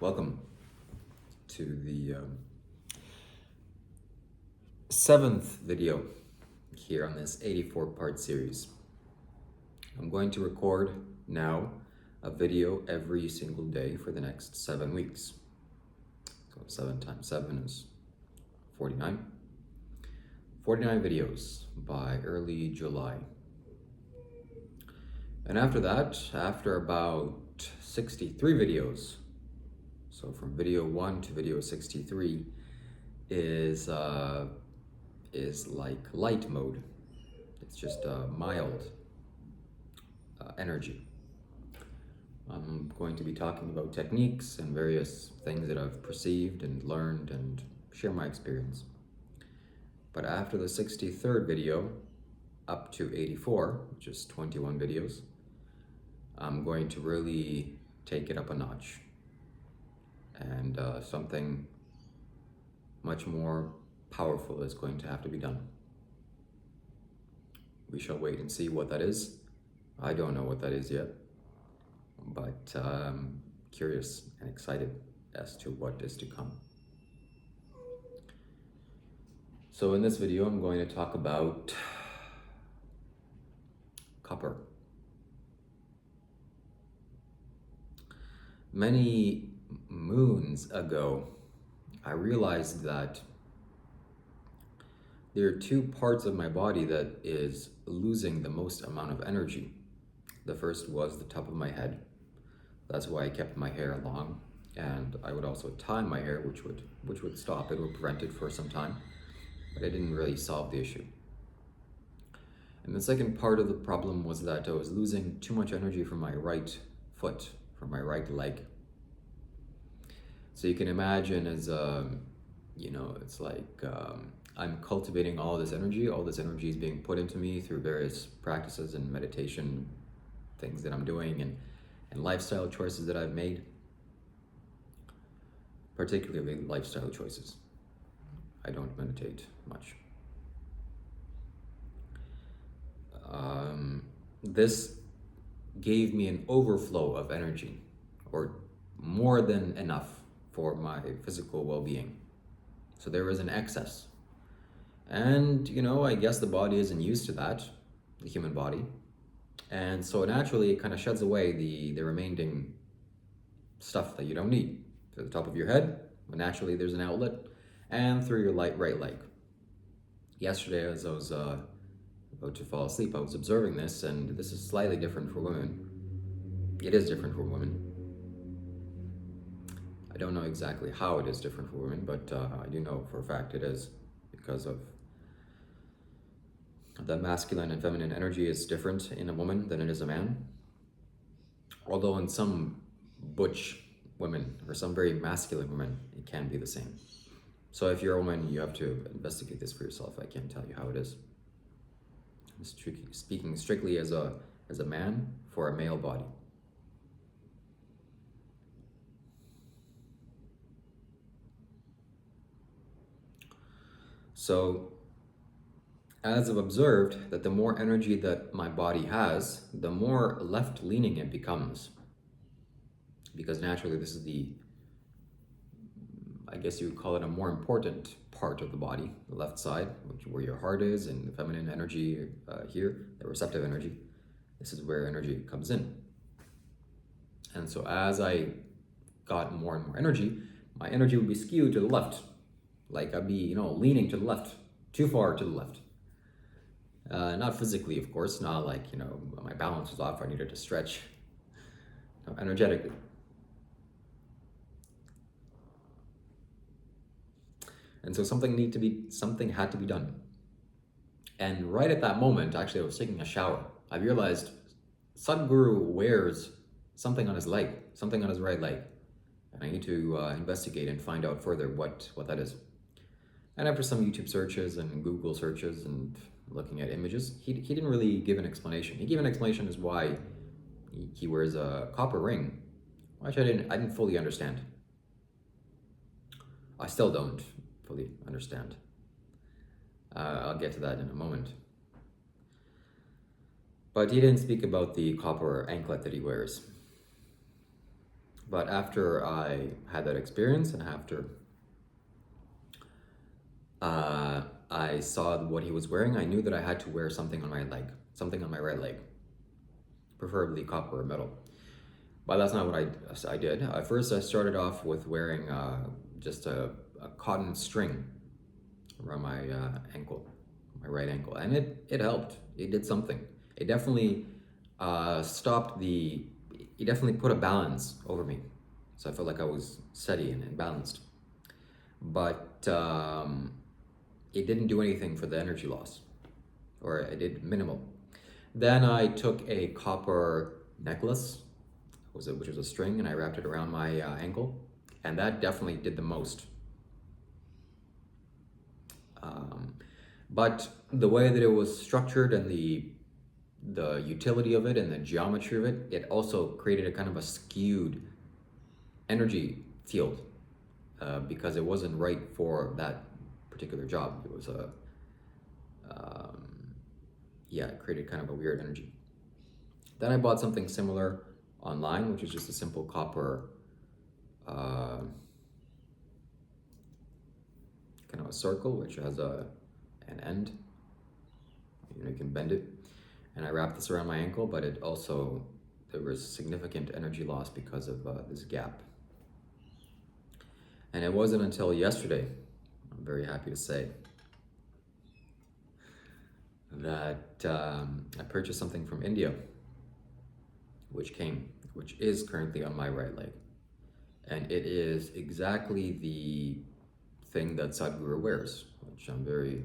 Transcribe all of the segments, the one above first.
Welcome to the seventh video here on this 84-part series. I'm going to record now a video every single day for the next 7 weeks. So 7 times 7 is 49. 49 videos by early July. And after that, after about 63 videos, so from video 1 to video 63 is like light mode. It's just a mild energy. I'm going to be talking about techniques and various things that I've perceived and learned and share my experience. But after the 63rd video, up to 84, which is 21 videos, I'm going to really take it up a notch. And something much more powerful is going to have to be done. We shall wait and see what that is. I don't know what that is yet, but I'm curious and excited as to what is to come. So in this video, I'm going to talk about copper. Many moons ago, I realized that there are two parts of my body that is losing the most amount of energy. The first was the top of my head. That's why I kept my hair long, and I would also tie my hair, which would stop it or prevent it for some time, but it didn't really solve the issue. And the second part of the problem was that I was losing too much energy from my right foot, from my right leg. So you can imagine as, it's like I'm cultivating all this energy is being put into me through various practices and meditation things that I'm doing and lifestyle choices that I've made, particularly lifestyle choices. I don't meditate much. This gave me an overflow of energy, or more than enough for my physical well-being. So there was an excess. And, I guess the body isn't used to that, the human body. And so naturally, it kind of sheds away the remaining stuff that you don't need. To the top of your head, well, naturally there's an outlet, and through your right leg. Yesterday, as I was about to fall asleep, I was observing this, and this is slightly different for women. It is different for women. I don't know exactly how it is different for women, but I do know for a fact it is, because of the masculine and feminine energy is different in a woman than it is a man. Although in some butch women, or some very masculine women, it can be the same. So if you're a woman, you have to investigate this for yourself. I can't tell you how it is. I'm speaking strictly as a man for a male body. So, as I've observed that the more energy that my body has, the more left-leaning it becomes. Because naturally this is I guess you would call it a more important part of the body, the left side, where your heart is, and the feminine energy here, the receptive energy. This is where energy comes in. And so as I got more and more energy, my energy would be skewed to the left. Like I'd be, leaning to the left, too far to the left. Not physically, of course, not like, my balance was off, I needed to stretch. No, energetically. And so something had to be done. And right at that moment, actually, I was taking a shower. I realized Sadhguru wears something on his leg, something on his right leg. And I need to investigate and find out further what that is. And after some YouTube searches and Google searches and looking at images, he didn't really give an explanation. He gave an explanation as why he wears a copper ring, which I didn't fully understand. I still don't fully understand. I'll get to that in a moment. But he didn't speak about the copper anklet that he wears. But after I had that experience and after I saw what he was wearing, I knew that I had to wear something on my leg, something on my right leg, preferably copper or metal. But that's not what I did. First, I started off with wearing just a cotton string around my ankle, my right ankle, and it helped. It did something. It definitely stopped the. It definitely put a balance over me, so I felt like I was steady and balanced. But it didn't do anything for the energy loss, or it did minimal. Then I took a copper necklace, which was a string, and I wrapped it around my ankle, and that definitely did the most. But the way that it was structured and the utility of it and the geometry of it, it also created a kind of a skewed energy field because it wasn't right for that particular job. It was it created kind of a weird energy. Then I bought something similar online, which is just a simple copper kind of a circle, which has an end. You can bend it. And I wrapped this around my ankle, but there was significant energy loss because of this gap. And it wasn't until yesterday, I'm very happy to say, that I purchased something from India, which is currently on my right leg. And it is exactly the thing that Sadhguru wears, which I'm very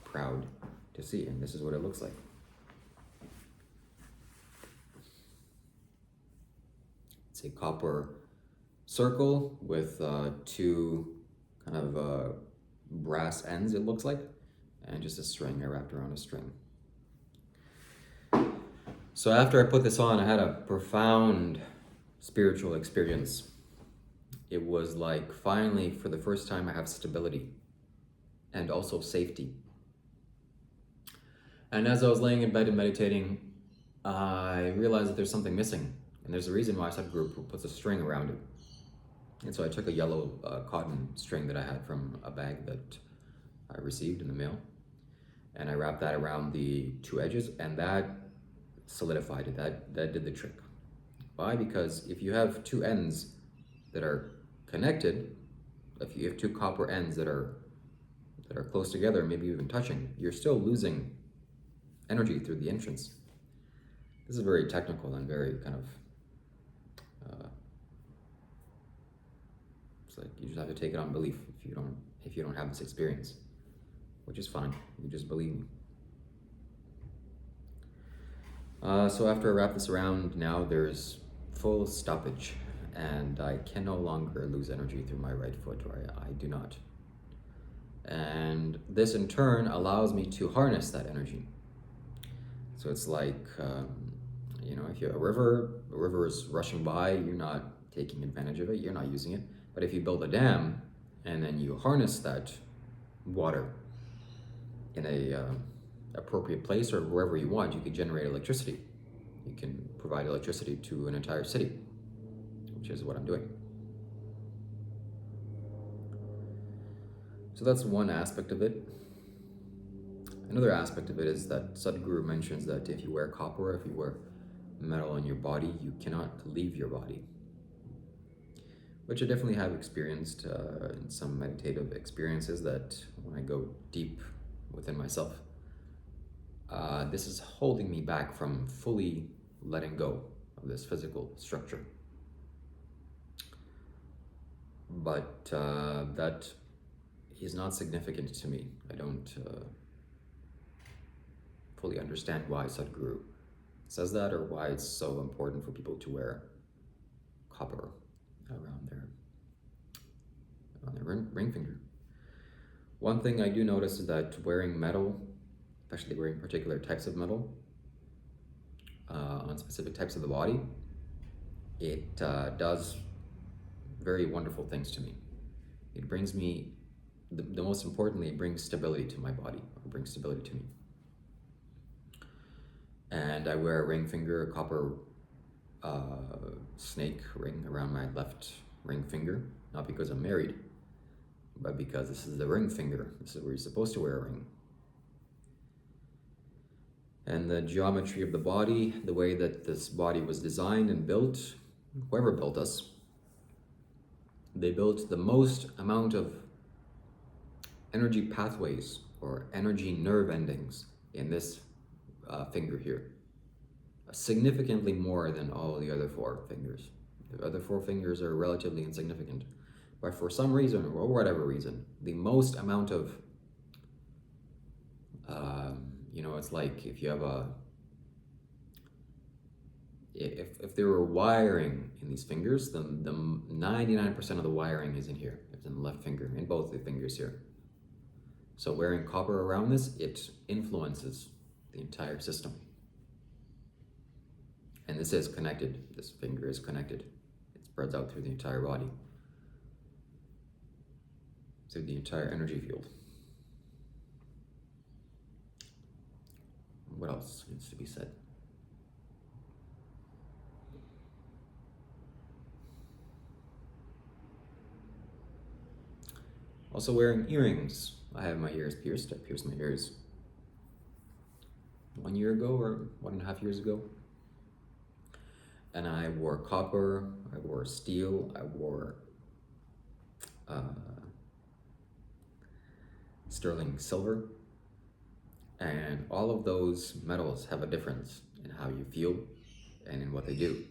proud to see. And this is what it looks like. It's a copper circle with two kind of brass ends, it looks like, and just a string. I wrapped around a string. So after I put this on, I had a profound spiritual experience. It was like finally, for the first time, I have stability and also safety. And as I was laying in bed and meditating, I realized that there's something missing. And there's a reason why Sadhguru puts a string around it. And so I took a yellow cotton string that I had from a bag that I received in the mail. And I wrapped that around the two edges, and that solidified it. That did the trick. Why? Because if you have two ends that are connected, if you have two copper ends that are close together, maybe even touching, you're still losing energy through the entrance. This is very technical and very kind of it's like you just have to take it on belief if you don't have this experience, which is fine. You just believe me. So after I wrap this around, now there's full stoppage, and I can no longer lose energy through my right foot, or I do not. And this in turn allows me to harness that energy. So it's like, if you have a river is rushing by, you're not taking advantage of it, you're not using it. But if you build a dam and then you harness that water in a appropriate place or wherever you want, you can generate electricity. You can provide electricity to an entire city, which is what I'm doing. So that's one aspect of it. Another aspect of it is that Sadhguru mentions that if you wear copper, if you wear metal on your body, you cannot leave your body. Which I definitely have experienced in some meditative experiences, that when I go deep within myself, this is holding me back from fully letting go of this physical structure. But that is not significant to me. I don't fully understand why Sadhguru says that, or why it's so important for people to wear copper around their ring finger. One thing I do notice is that wearing metal, especially wearing particular types of metal on specific types of the body, it does very wonderful things to me. It brings me, the most importantly, it brings stability to my body, or brings stability to me. And I wear a ring finger, a copper snake ring around my left ring finger, not because I'm married, but because this is the ring finger. This is where you're supposed to wear a ring. And the geometry of the body, the way that this body was designed and built, whoever built us, they built the most amount of energy pathways or energy nerve endings in this finger here. Significantly more than all the other 4 fingers. The other 4 fingers are relatively insignificant. But for some reason, or whatever reason, the most amount of it's like if you have if there were wiring in these fingers, then the 99% of the wiring is in here. It's in the left finger, in both the fingers here. So wearing copper around this, it influences the entire system. And this is connected. This finger is connected. It spreads out through the entire body, through the entire energy field. What else needs to be said? Also wearing earrings. I have my ears pierced. I pierced my ears 1 year ago or 1.5 years ago. And I wore copper, I wore steel, I wore sterling silver. And all of those metals have a difference in how you feel and in what they do.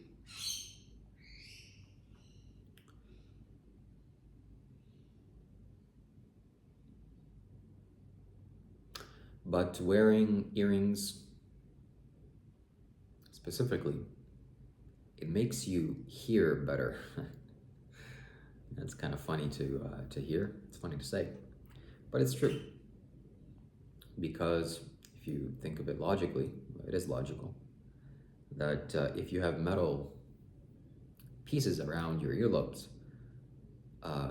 But wearing earrings specifically, it makes you hear better. It's kind of funny to hear. It's funny to say, but it's true. Because if you think of it logically, it is logical, that if you have metal pieces around your earlobes,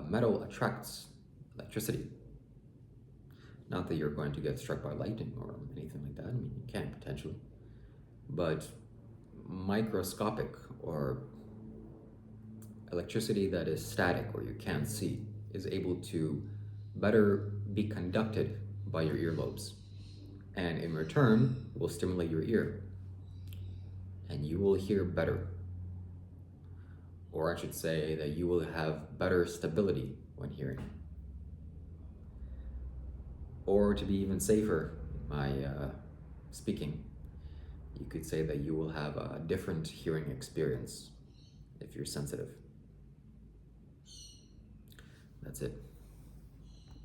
metal attracts electricity. Not that you're going to get struck by lightning or anything like that. I mean, you can potentially. But microscopic or electricity that is static or you can't see is able to better be conducted by your earlobes, and in return will stimulate your ear, and you will hear better. Or I should say that you will have better stability when hearing. Or to be even safer in my speaking, you could say that you will have a different hearing experience if you're sensitive. That's it.